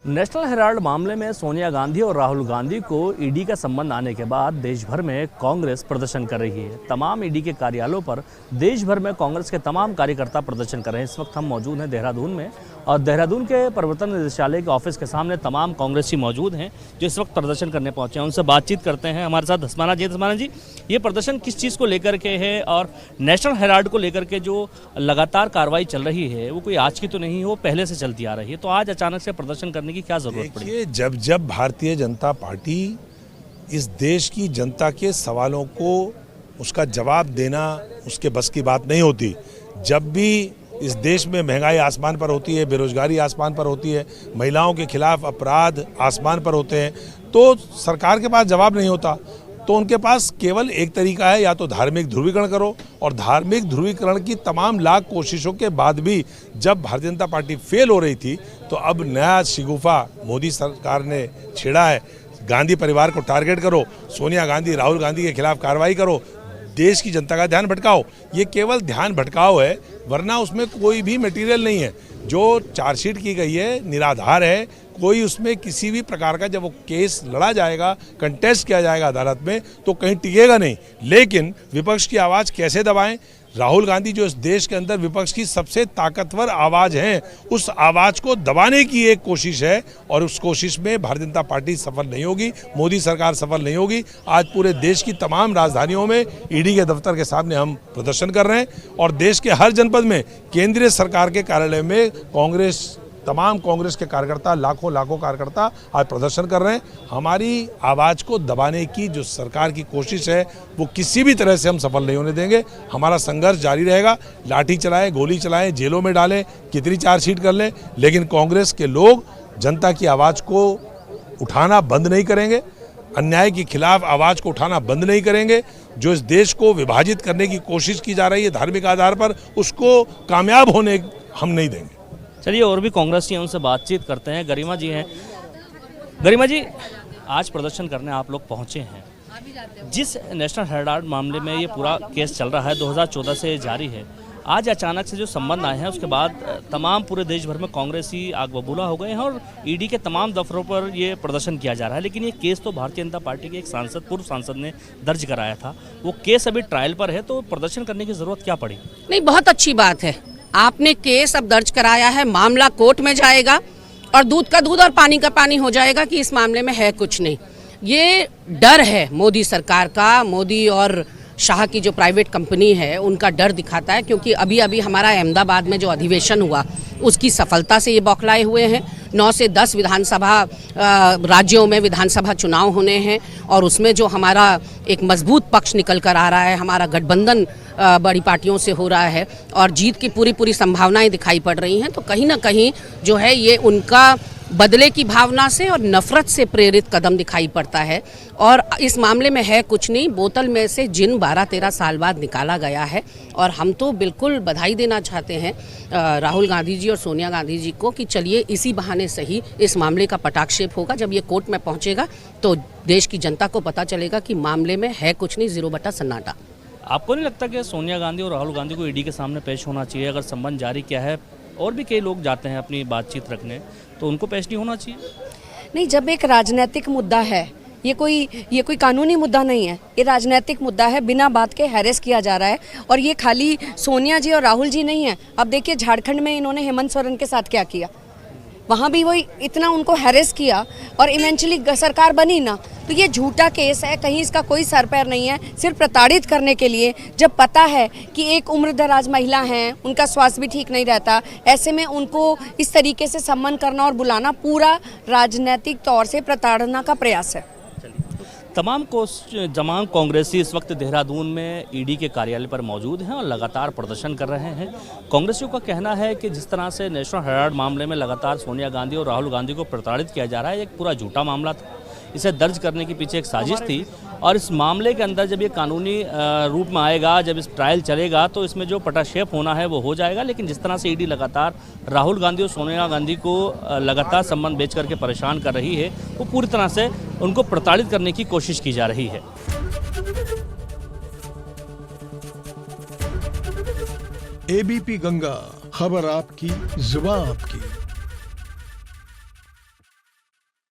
National Herald मामले में सोनिया गांधी और राहुल गांधी को ईडी का संबंध आने के बाद देश भर में कांग्रेस प्रदर्शन कर रही है। तमाम ईडी के कार्यालयों पर देश भर में कांग्रेस के तमाम कार्यकर्ता प्रदर्शन कर रहे हैं। इस वक्त हम मौजूद हैं देहरादून में और देहरादून के प्रवर्तन निदेशालय के ऑफिस के सामने तमाम कांग्रेसी मौजूद हैं जो इस वक्त प्रदर्शन करने पहुंचे हैं। उनसे बातचीत करते हैं। हमारे साथ धस्माना जी, ये प्रदर्शन किस चीज़ को लेकर के है और नेशनल हेराल्ड को लेकर के जो लगातार कार्रवाई चल रही है वो कोई आज की तो नहीं, वो पहले से चलती आ रही है, तो आज अचानक से प्रदर्शन करने की क्या जरूरत पड़ी? देखिए, जब भारतीय जनता पार्टी इस देश की जनता के सवालों को उसका जवाब देना उसके बस की बात नहीं होती, जब भी इस देश में महंगाई आसमान पर होती है, बेरोजगारी आसमान पर होती है, महिलाओं के खिलाफ अपराध आसमान पर होते हैं, तो सरकार के पास जवाब नहीं होता। तो उनके पास केवल एक तरीका है, या तो धार्मिक ध्रुवीकरण करो, और धार्मिक ध्रुवीकरण की तमाम लाख कोशिशों के बाद भी जब भारतीय जनता पार्टी फेल हो रही थी, तो अब नया शिगुफा मोदी सरकार ने छेड़ा है। गांधी परिवार को टारगेट करो, सोनिया गांधी राहुल गांधी के खिलाफ कार्रवाई करो, देश की जनता का ध्यान भटकाओ। ये केवल ध्यान भटकाओ है, वरना उसमें कोई भी मटेरियल नहीं है। जो चार्जशीट की गई है निराधार है, कोई उसमें किसी भी प्रकार का जब वो केस लड़ा जाएगा, कंटेस्ट किया जाएगा अदालत में, तो कहीं टिकेगा नहीं। लेकिन विपक्ष की आवाज़ कैसे दबाएं? राहुल गांधी जो इस देश के अंदर विपक्ष की सबसे ताकतवर आवाज़ है, उस आवाज़ को दबाने की एक कोशिश है, और उस कोशिश में भारतीय जनता पार्टी सफल नहीं होगी, मोदी सरकार सफल नहीं होगी। आज पूरे देश की तमाम राजधानियों में ईडी के दफ्तर के सामने हम प्रदर्शन कर रहे हैं, और देश के हर जनपद में केंद्रीय सरकार के कार्यालय में तमाम कांग्रेस के कार्यकर्ता, लाखों कार्यकर्ता आज प्रदर्शन कर रहे हैं। हमारी आवाज़ को दबाने की जो सरकार की कोशिश है, वो किसी भी तरह से हम सफल नहीं होने देंगे। हमारा संघर्ष जारी रहेगा, लाठी चलाएं, गोली चलाएं, जेलों में डालें, कितनी चार्जशीट कर लें, लेकिन कांग्रेस के लोग जनता की आवाज़ को उठाना बंद नहीं करेंगे, अन्याय के खिलाफ आवाज़ को उठाना बंद नहीं करेंगे। जो इस देश को विभाजित करने की कोशिश की जा रही है धार्मिक आधार पर, उसको कामयाब होने हम नहीं देंगे। चलिए, और भी कांग्रेसी हैं, उनसे बातचीत करते हैं। गरिमा जी हैं। गरिमा जी, आज प्रदर्शन करने आप लोग पहुंचे हैं। जिस नेशनल हेराल्ड मामले में ये पूरा केस चल रहा है, 2014 से जारी है, आज अचानक से जो संबंध आए हैं उसके बाद तमाम पूरे देश भर में कांग्रेसी आग बबूला हो गए हैं और ईडी के तमाम दफ्तरों पर ये प्रदर्शन किया जा रहा है। लेकिन ये केस तो भारतीय जनता पार्टी के एक सांसद, पूर्व सांसद ने दर्ज कराया था, वो केस अभी ट्रायल पर है, तो प्रदर्शन करने की जरूरत क्या पड़ी? नहीं, बहुत अच्छी बात है, आपने केस अब दर्ज कराया है, मामला कोर्ट में जाएगा और दूध का दूध और पानी का पानी हो जाएगा कि इस मामले में है कुछ नहीं। ये डर है मोदी सरकार का, मोदी और शाह की जो प्राइवेट कंपनी है उनका डर दिखाता है, क्योंकि अभी हमारा अहमदाबाद में जो अधिवेशन हुआ उसकी सफलता से ये बौखलाए हुए हैं। 9 से 10 विधानसभा राज्यों में विधानसभा चुनाव होने हैं, और उसमें जो हमारा एक मजबूत पक्ष निकल कर आ रहा है, हमारा गठबंधन बड़ी पार्टियों से हो रहा है और जीत की पूरी संभावनाएं दिखाई पड़ रही हैं, तो कहीं ना कहीं जो है ये उनका बदले की भावना से और नफरत से प्रेरित कदम दिखाई पड़ता है। और इस मामले में है कुछ नहीं, बोतल में से जिन 12-13 साल बाद निकाला गया है। और हम तो बिल्कुल बधाई देना चाहते हैं राहुल गांधी जी और सोनिया गांधी जी को कि चलिए इसी बहाने सही इस मामले का पटाक्षेप होगा। जब ये कोर्ट में पहुंचेगा तो देश की जनता को पता चलेगा कि मामले में है कुछ नहीं, 0 बटा सन्नाटा। आपको नहीं लगता कि सोनिया गांधी और राहुल गांधी को ईडी के सामने पेश होना चाहिए? अगर संबंध जारी किया है, और भी कई लोग जाते हैं अपनी बातचीत रखने, तो उनको पेश नहीं होना चाहिए? नहीं, जब एक राजनीतिक मुद्दा है, ये कोई कानूनी मुद्दा नहीं है, ये राजनीतिक मुद्दा है, बिना बात के हैरेस किया जा रहा है। और ये खाली सोनिया जी और राहुल जी नहीं है। अब देखिए झारखंड में इन्होंने हेमंत सोरेन के साथ क्या किया, वहाँ भी वही इतना उनको हैरेस किया और इवेंचुअली सरकार बनी ना। तो ये झूठा केस है, कहीं इसका कोई सर पैर नहीं है, सिर्फ प्रताड़ित करने के लिए। जब पता है कि एक उम्रदराज महिला हैं, उनका स्वास्थ्य भी ठीक नहीं रहता, ऐसे में उनको इस तरीके से सम्मान करना और बुलाना पूरा राजनीतिक तौर से प्रताड़ना का प्रयास है। तमाम कांग्रेसी इस वक्त देहरादून में ईडी के कार्यालय पर मौजूद हैं और लगातार प्रदर्शन कर रहे हैं। कांग्रेसियों का कहना है कि जिस तरह से नेशनल हेराल्ड मामले में लगातार सोनिया गांधी और राहुल गांधी को प्रताड़ित किया जा रहा है, एक पूरा झूठा मामला था, इसे दर्ज करने के पीछे एक साजिश थी। और इस मामले के अंदर जब ये कानूनी रूप में आएगा, जब इस ट्रायल चलेगा, तो इसमें जो पटाक्षेप होना है वो हो जाएगा। लेकिन जिस तरह से ईडी लगातार राहुल गांधी और सोनिया गांधी को लगातार संबंध बेच करके परेशान कर रही है, वो पूरी तरह से उनको प्रताड़ित करने की कोशिश की जा रही है। एबीपी गंगा, खबर आपकी, जुबान आपकी।